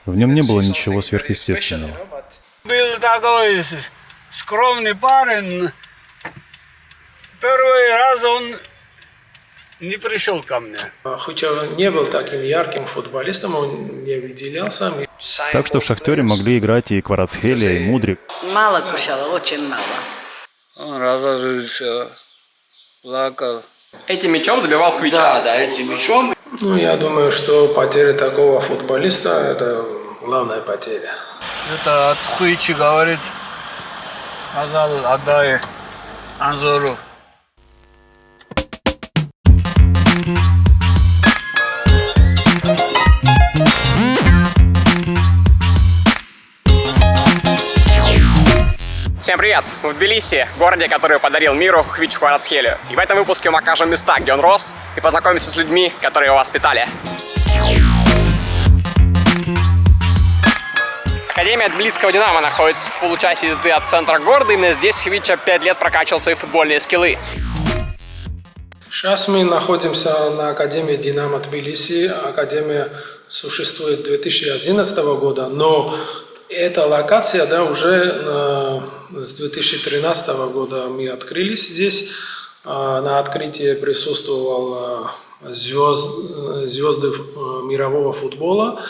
В нем не было ничего сверхъестественного. Был такой скромный парень. Первый раз он не пришел ко мне. Хоть он не был таким ярким футболистом, он не выделялся. Так что в «Шахтере» могли играть и Кварацхелия, и Мудрик. Мало кушала, очень мало. Он разозлился, плакал. Этим мячом забивал Хвича. Да, этим мячом. Я думаю, что потеря такого футболиста – это главная потеря. Это от Хуичи говорит, сказал, отдай Анзору. Всем привет! Мы в Тбилиси, городе, который подарил миру Хвичу Кварацхелию. И в этом выпуске мы покажем места, где он рос, и познакомимся с людьми, которые его воспитали. Академия Тбилисского Динамо находится в получасе езды от центра города. Именно здесь Хвича 5 лет прокачивал свои футбольные скиллы. Сейчас мы находимся на Академии Динамо Тбилиси. Академия существует 2011 года, но эта локация, уже с 2013 года мы открылись здесь. На открытии присутствовал звезды мирового футбола.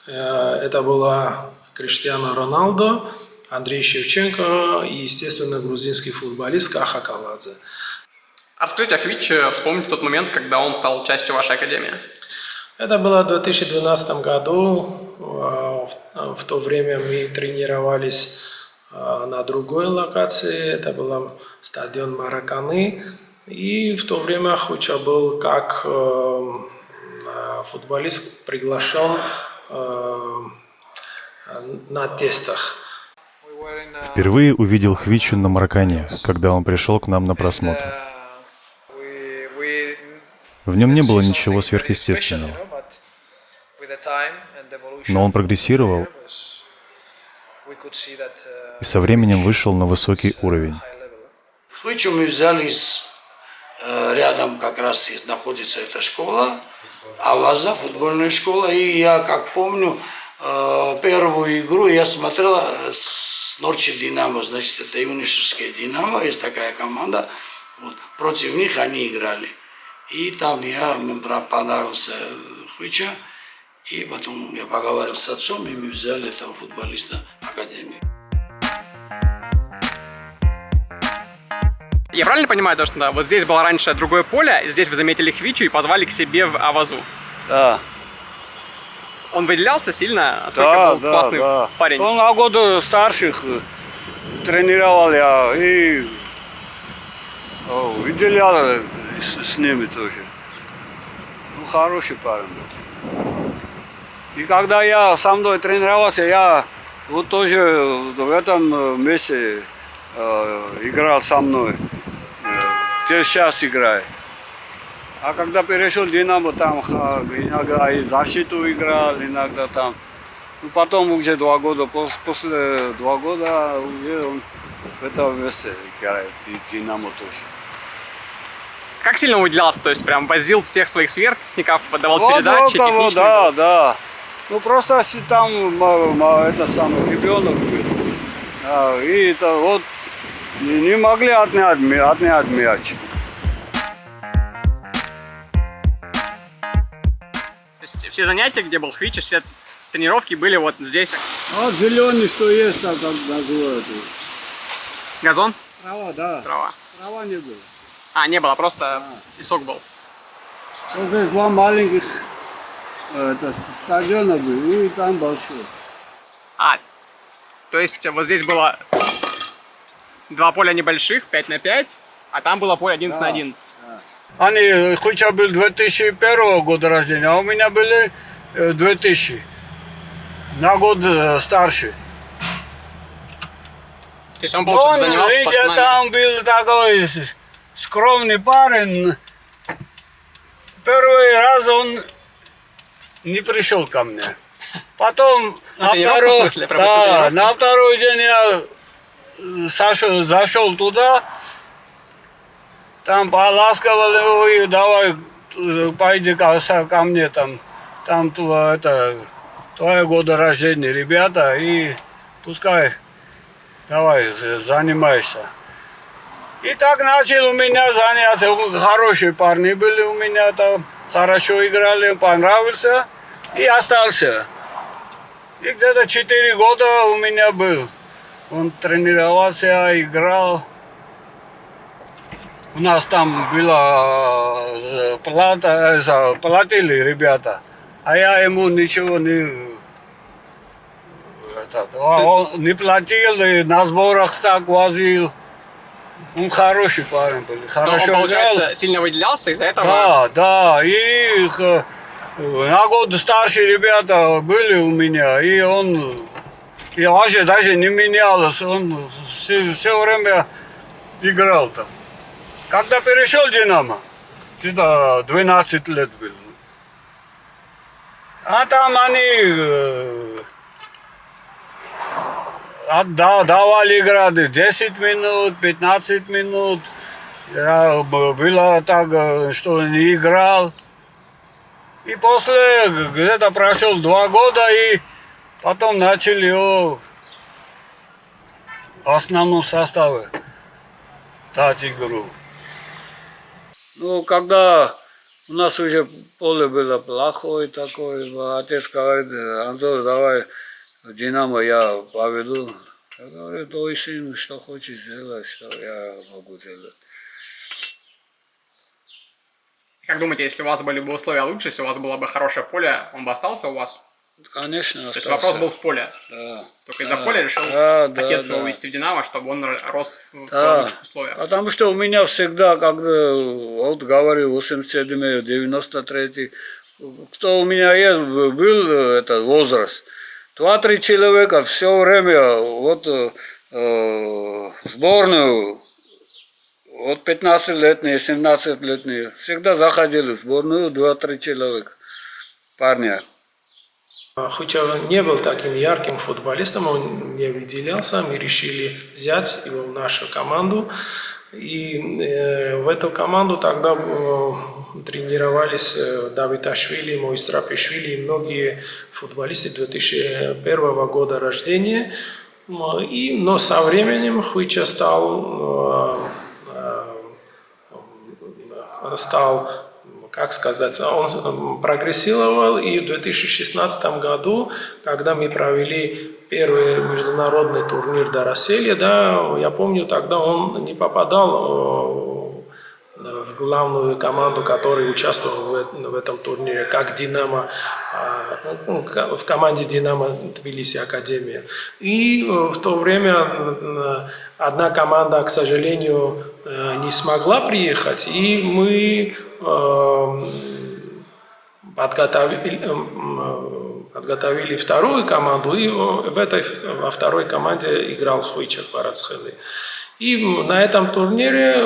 Это была Криштиану Роналдо, Андрей Шевченко и, естественно, грузинский футболист Каха Каладзе. Расскажите о Хвиче, вспомните тот момент, когда он стал частью вашей академии. Это было в 2012 году. В то время мы тренировались на другой локации. Это был стадион Мараканы. И в то время Хвича был как футболист приглашен на тестах. Впервые увидел Хвичу на Маракане, когда он пришел к нам на просмотр. В нем не было ничего сверхъестественного. Но он прогрессировал и со временем вышел на высокий уровень. Хвичу мы взяли рядом как раз находится эта школа, Аваза, футбольная школа. И я, как помню, первую игру я смотрел с Норчи Динамо, значит, это юношеская Динамо, есть такая команда, против них они играли. И там мне понравился Хвича, и потом я поговорил с отцом, и мы взяли этого футболиста в академию. Я правильно понимаю, то, что вот здесь было раньше другое поле, здесь вы заметили Хвичу и позвали к себе в Авазу? Да. Он выделялся сильно, насколько был классный парень? Он на году старших тренировал я и выделял с ними тоже. Хороший парень был. И когда я со мной тренировался, я тоже в этом месте играл со мной. Сейчас играет. А когда перешел в Динамо, там иногда и защиту играл, иногда там. Потом уже 2 года, после 2 года уже он в этом месте играет, и Динамо тоже. Как сильно он выделялся? То есть прям возил всех своих сверстников, давал передачи, техничные? Да. Просто там это самый ребенок был. И это не могли отнять мяч. То есть все занятия, где был Хвича, все тренировки были вот здесь? Зеленый, что есть, там называют. Газон? Трава, да. Трава. Трава не было. Не было, просто песок был. Вот здесь 2 маленьких стадиона были, и там большой. То есть вот здесь было 2 поля небольших, 5 на 5, а там было поле 11 на 11. Они, Хвича был 2001 года рождения, а у меня были 2000. На год старше. То есть он, получается, занимался с пацанами? Там был такой скромный парень. Первый раз он не пришел ко мне. Потом на второй день я зашел туда, там поласковал его и давай, пойди ко мне там там твое года рождения, ребята, и пускай давай занимайся. И так начал у меня заняться. Хорошие парни были у меня там, хорошо играли, понравился и остался. И где-то 4 года у меня был. Он тренировался, играл. У нас там была плата, платили ребята, а я ему ничего не... Он не платил, и на сборах так возил. Он хороший парень был, Но он, хорошо получается, играл. сильно выделялся из-за этого? Да, и на год старшие ребята были у меня, и он и вообще даже не менялся, он все время играл там. Когда перешел в «Динамо», где-то 12 лет был. А там они давали играть 10 минут, 15 минут. Было так, что не играл. И после где-то прошел 2 года, и потом начали его в основном составе дать игру. Ну, когда у нас уже поле было плохое такое, отец говорит: Анзор, давай в «Динамо» я поведу. Я говорю: твой сын, что хочешь делать, что я могу делать. Как думаете, если у вас были бы условия лучше, если у вас было бы хорошее поле, он бы остался у вас? Конечно, То есть вопрос был в поле. Да. Только из-за поля решил отец его увезти в «Динамо», чтобы он рос в лучших условиях. Потому что у меня всегда, когда, вот говорю, 87-й, 93-й, кто у меня есть, был этот возраст, 2-3 человека все время вот сборную, вот 15-летние, 17-летние, всегда заходили в сборную 2-3 человека, парня. Хвичев не был таким ярким футболистом, он не выделялся, мы решили взять его в нашу команду. И в эту команду тогда тренировались Давиташвили, Моисрапишвили и многие футболисты 2001 года рождения. Но со временем Хвича стал, как сказать, он прогрессировал, и в 2016 году, когда мы провели первый международный турнир до России, да, я помню, тогда он не попадал в главную команду, которая участвовала в этом турнире, как «Динамо», в команде «Динамо» Тбилиси Академия. И в то время одна команда, к сожалению, не смогла приехать, и мы подготовили вторую команду, и во второй команде играл Хвича Кварацхели. И на этом турнире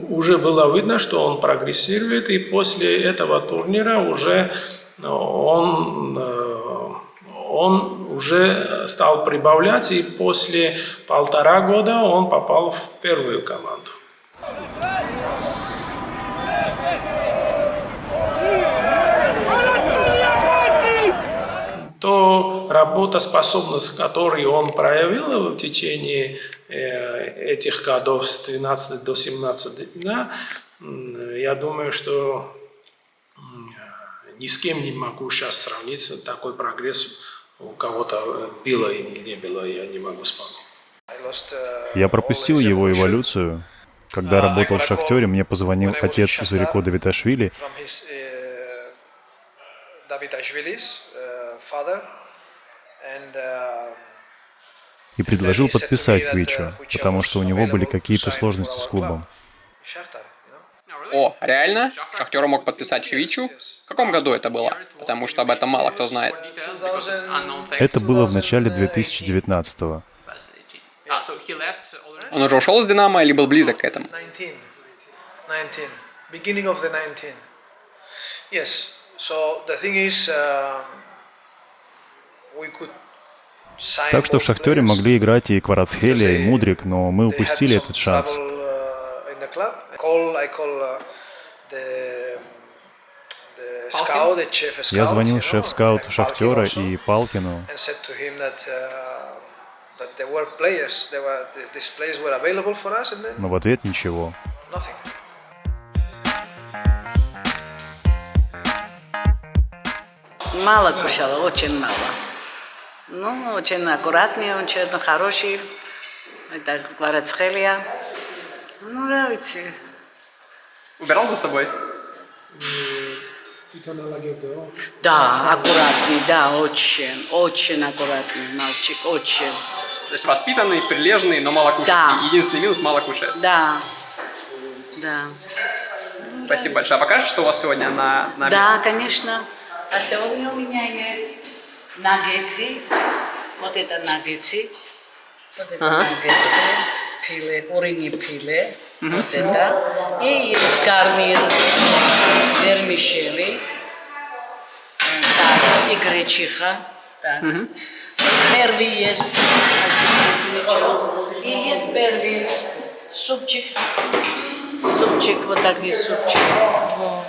уже было видно, что он прогрессирует, и после этого турнира уже он уже стал прибавлять, и после 1,5 года он попал в первую команду. То работоспособность, которую он проявил в течение этих годов с 12 до 17, да, я думаю, что ни с кем не могу сейчас сравнить. Такой прогресс у кого-то было или не было, я не могу вспомнить. Я пропустил его эволюцию. Когда работал в «Шахтере», мне позвонил отец Зурико Давиташвили и предложил подписать Хвичу, потому что у него были какие-то сложности с клубом. О, реально? Шахтер мог подписать Хвичу? В каком году это было? Потому что об этом мало кто знает. Это было в начале 2019-го. Он уже ушел из «Динамо» или был близок к этому? Beginning of the 19. Yes. So the thing is, we could sign. Так что в «Шахтере» могли играть и Кварацхелия, и Мудрик, но мы упустили этот шанс. I call the scout, the chief scout, Я звонил you know, шеф-скауту and Шахтера Palkin also, и Палкину, and said to him that there were players, these players were available for us, and then но в ответ ничего. nothing. Мало кушала, очень мало. Ну, очень аккуратный, очень хороший. Это Кварацхелия. Ну, нравится. Убирал за собой? Да, аккуратный, да, очень аккуратный мальчик, очень. То есть воспитанный, прилежный, но мало кушает. Да. Единственный минус — мало кушает. Да, да. Спасибо большое. А покажешь, что у вас сегодня на обед? Да, конечно. А сегодня у меня есть наггетсы. Вот это наггетсы. Вот это наггетсы. Пиле, куриное пиле. Вот это. И есть гарнир. Вермишели. Так, и гречиха. Так. Первый есть. И есть первый супчик. Супчик, вот такие супчики.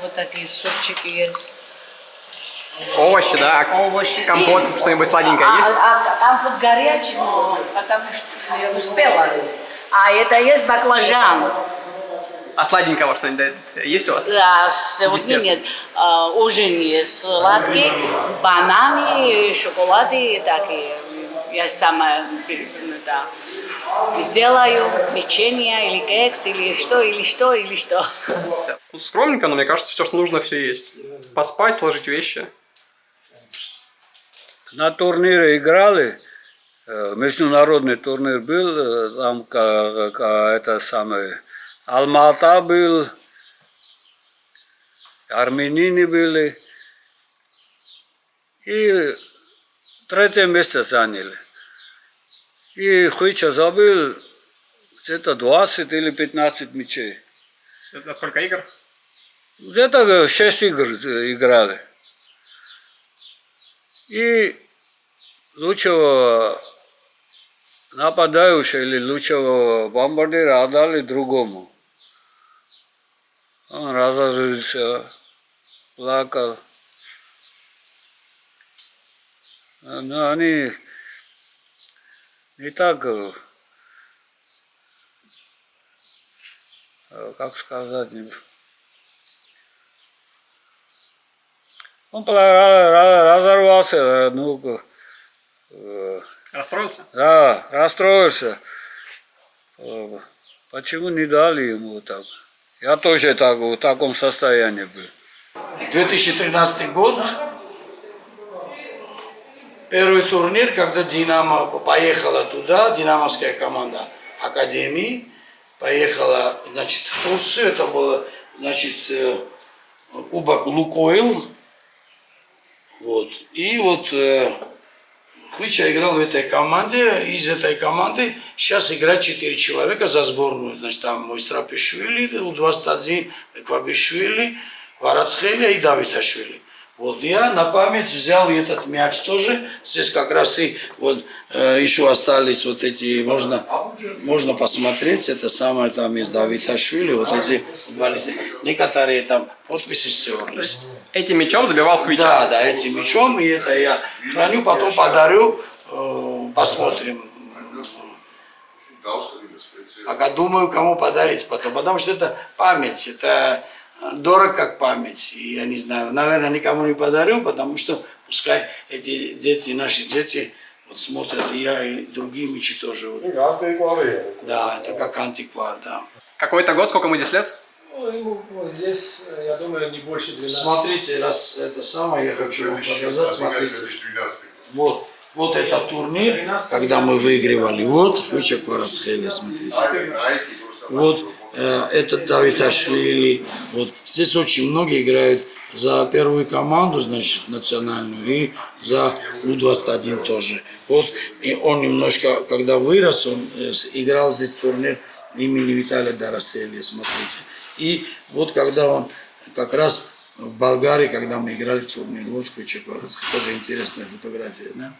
Вот такие супчики есть. Овощи, да? Овощи. Компот, что-нибудь сладенькое есть? Компот горячий, потому что я успела. А это есть баклажан. А сладенького что-нибудь есть у вас? Сегодня Десерт. нет. Ужин есть сладкий, бананы, шоколады такие. Я сама сделаю печенье или кекс, или что. Тут скромненько, но мне кажется, все, что нужно, все есть. Поспать, сложить вещи. На турнире играли, международный турнир был, там это самое, Алма-Ата был, армянины были, и третье место заняли. И Хуича забил где-то 20 или 15 мячей. Это за сколько игр? Где-то 6 игр играли. И лучшего нападающего или лучшего бомбардира отдали другому. Он разозлился, плакал. Но они не так, как сказать, он разорвался, ну, Расстроился? да, расстроился. Почему не дали ему так? Я тоже так, в таком состоянии был. 2013 год, первый турнир, когда Динамо поехала туда, динамовская команда Академии, поехала, значит, в Турцию, это было, значит, кубок Лукойл, вот, и вот Хвича играл в этой команде, из этой команды сейчас играет 4 человека за сборную, значит, там мой Страпишвили, У-21, Квабишвили, Кварацхелия и Давиташвили. Вот я на память взял этот мяч тоже. Здесь как раз и вот еще остались вот эти, можно посмотреть, это самое там из Давиташвили, вот эти футболисты. Некоторые там подписи стерлись. Этим мячом забивал Хвича? Да, этим мячом, и это я храню, потом подарю, посмотрим. Пока думаю, кому подарить потом, потому что это память, это дорого как память. И я не знаю, наверное, никому не подарю, потому что пускай эти дети, наши дети, вот смотрят, и я, и другие мячи тоже. Вот. Да, это как антиквар, да. Какой-то год, сколько ему здесь лет? Ну, ему здесь, я думаю, не больше 12. Смотрите, раз это самое, я хочу вам показать, смотрите. Вот этот турнир, когда мы выигрывали, вот Хвича Кварацхелия, смотрите. Вот этот Давиташвили, вот здесь очень многие играют за первую команду, значит, национальную, и за У-21 тоже. Вот, и он немножко, когда вырос, он играл здесь турнир имени Виталия Дараселия, смотрите. И вот когда он как раз в Болгарии, когда мы играли турнир, вот Хвича Кварацхелия, тоже интересная фотография, да?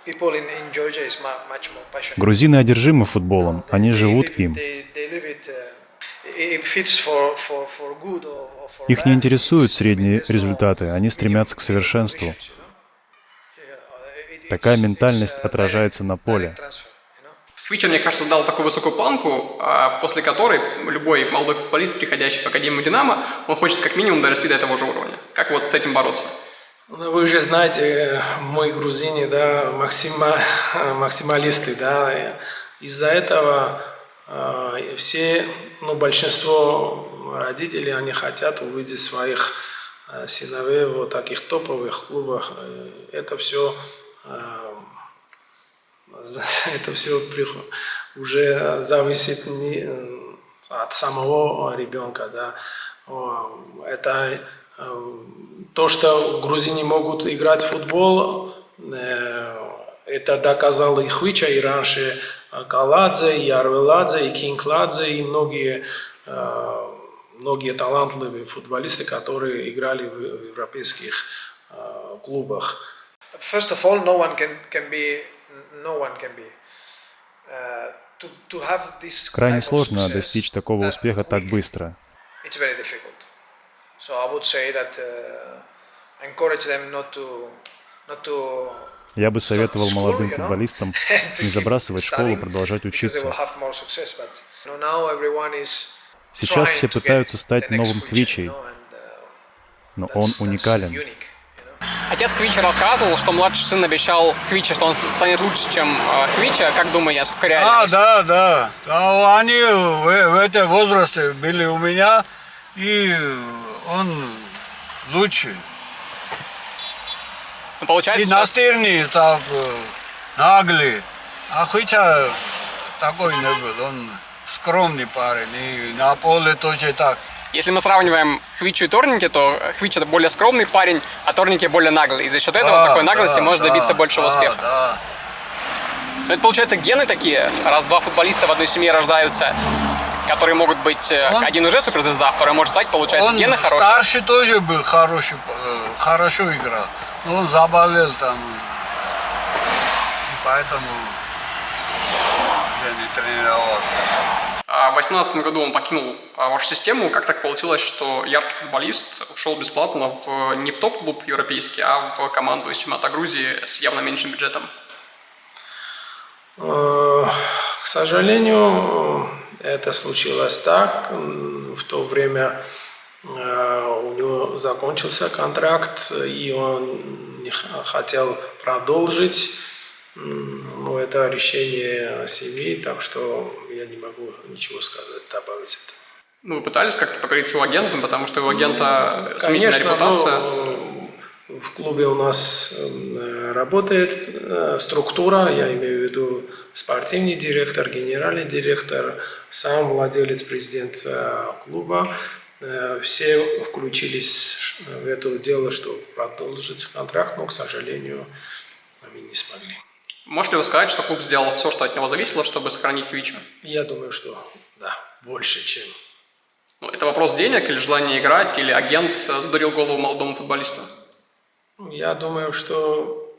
People in Georgia is much more passionate. Грузины одержимы футболом, они живут им. They live it if it's for good or for Их не bad, интересуют it's- средние there's no результаты, они стремятся к совершенству. Такая ментальность отражается на поле. Хвича, мне кажется, дал такую высокую планку, после которой любой молодой футболист, приходящий в Академию «Динамо», он хочет как минимум дорасти до этого же уровня. Как вот с этим бороться? Ну, вы же знаете, мы грузины, да, максималисты, да. Из-за этого все, ну, большинство родителей, они хотят увидеть своих сыновей в вот таких топовых клубах. Это все уже зависит не от самого ребенка, да. Это то, что грузины могут играть в футбол, это доказал и Хвича, и раньше Каладзе, и Арвеладзе, и Кингладзе, и многие талантливые футболисты, которые играли в европейских клубах. First of all, no one can be to have this Крайне type of сложно success достичь такого that успеха так quick. быстро. It's very difficult. So I would say that encourage them not to Я бы советовал stop молодым school, футболистам to не keep забрасывать школу, studying, продолжать because they учиться. will have more success, but, now everyone is Сейчас trying все to get пытаются the стать next новым Hvicha, Хвичей, and, но он that's уникален. unique, Отец Хвича рассказывал, что младший сын обещал Хвиче, что он станет лучше, чем Хвича. Как думаете, насколько реально? Да. Они в этом возрасте были у меня, и он лучше. Ну, получается, И сейчас... настырный, так наглый. А Хвича такой не был, он скромный парень, и на поле тоже так. Если мы сравниваем Хвичу и Торники, то Хвича более скромный парень, а Торники более наглый. И за счет этого такой наглости может добиться большего успеха. Да. Но это получается гены такие, раз два футболиста в одной семье рождаются, которые могут быть, один уже суперзвезда, а второй может стать, получается, Он гены хорошие. старший тоже был хороший, хорошо играл. Но он заболел там. И поэтому уже не тренировался. В 2018 году он покинул вашу систему. Как так получилось, что яркий футболист ушел бесплатно не в топ-клуб европейский, а в команду из чемпионата Грузии с явно меньшим бюджетом? К сожалению, это случилось так. В то время у него закончился контракт, и он не хотел продолжить. Но это решение семьи, так что я не могу ничего сказать, добавить это. Ну, вы пытались как-то поговорить с его агентом, потому что у агента сомнительная Конечно, репутация. в клубе у нас работает структура, я имею в виду спортивный директор, генеральный директор, сам владелец, президент клуба. Все включились в это дело, чтобы продолжить контракт, но, к сожалению, мы не смогли. Можете ли вы сказать, что клуб сделал все, что от него зависело, чтобы сохранить Хвичу? Я думаю, что да, больше, чем. Ну, это вопрос денег или желания играть, или агент задурил голову молодому футболисту? Я думаю, что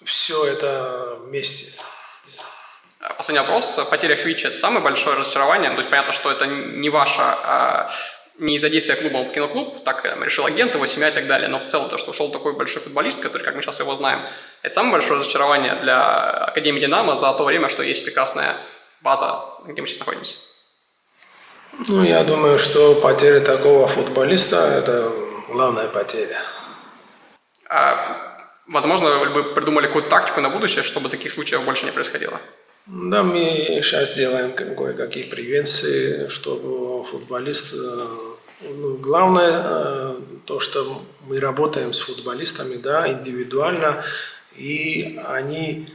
все это вместе. Последний вопрос. Потеря Хвича – это самое большое разочарование? То есть понятно, что это не ваше, не из-за действия клуба он покинул клуб, так решил агент, его семья и так далее. Но в целом то, что ушел такой большой футболист, который, как мы сейчас его знаем, это самое большое разочарование для Академии «Динамо» за то время, что есть прекрасная база, где мы сейчас находимся. Ну, я думаю, что потеря такого футболиста – это главная потеря. Возможно, вы придумали какую-то тактику на будущее, чтобы таких случаев больше не происходило? Да, мы сейчас делаем кое-какие превенции, чтобы футболист... Ну, главное, то, что мы работаем с футболистами, да, индивидуально, и они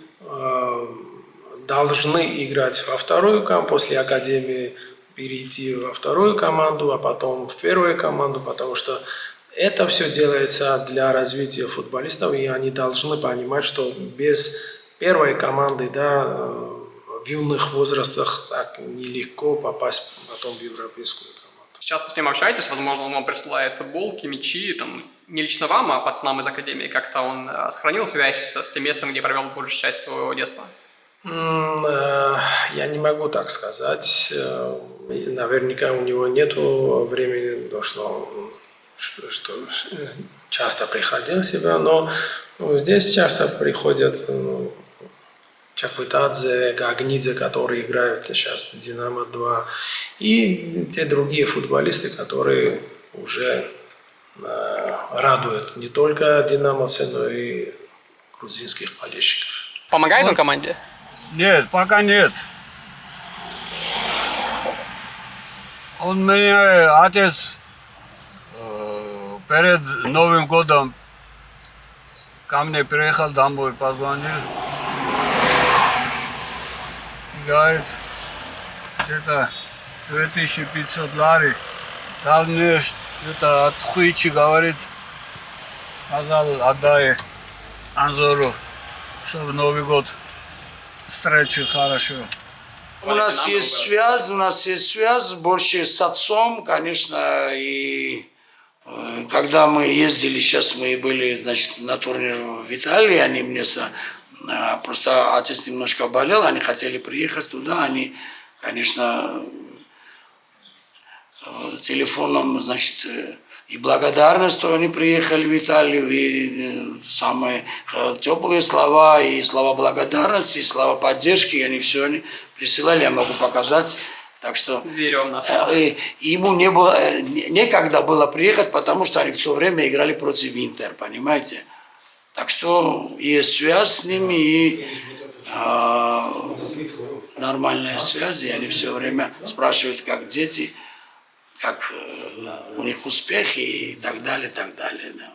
должны играть во вторую команду, после академии перейти во вторую команду, а потом в первую команду, потому что это все делается для развития футболистов, и они должны понимать, что без первой команды, да, в юных возрастах так нелегко попасть потом в европейскую команду. Сейчас вы с ним общаетесь, возможно, он вам присылает футболки, мячи, там, не лично вам, а пацанам из академии. Как-то он сохранил связь с тем местом, где провел большую часть своего детства? Я не могу так сказать. Наверняка у него нет времени, потому что часто приходил себя, но здесь часто приходят Чаквитадзе, Гагнидзе, которые играют сейчас в «Динамо-2», и те другие футболисты, которые уже радуют не только динамовцев, но и грузинских болельщиков. Помогает он команде? Нет, пока нет. Он меня, отец, перед Новым годом ко мне приехал домой, позвонил. И говорит, где-то 2500 лари. Дал мне это от хуичи, говорит, сказал, отдай Анзору, чтобы Новый год встречу хорошо. У нас есть связь больше с отцом, конечно, и когда мы ездили, сейчас мы были, значит, на турнир в Италии, они мне просто отец немножко болел, они хотели приехать туда, они, конечно, телефоном, значит, и благодарность, что они приехали в Италию, и самые теплые слова, и слова благодарности, и слова поддержки, они все они присылали, я могу показать. Так что Верю в нас. Ему некогда было приехать, потому что они в то время играли против Интер, понимаете? Так что есть связь с ними, и нормальная связь, и они все время спрашивают, как дети, как у них успехи и так далее, да.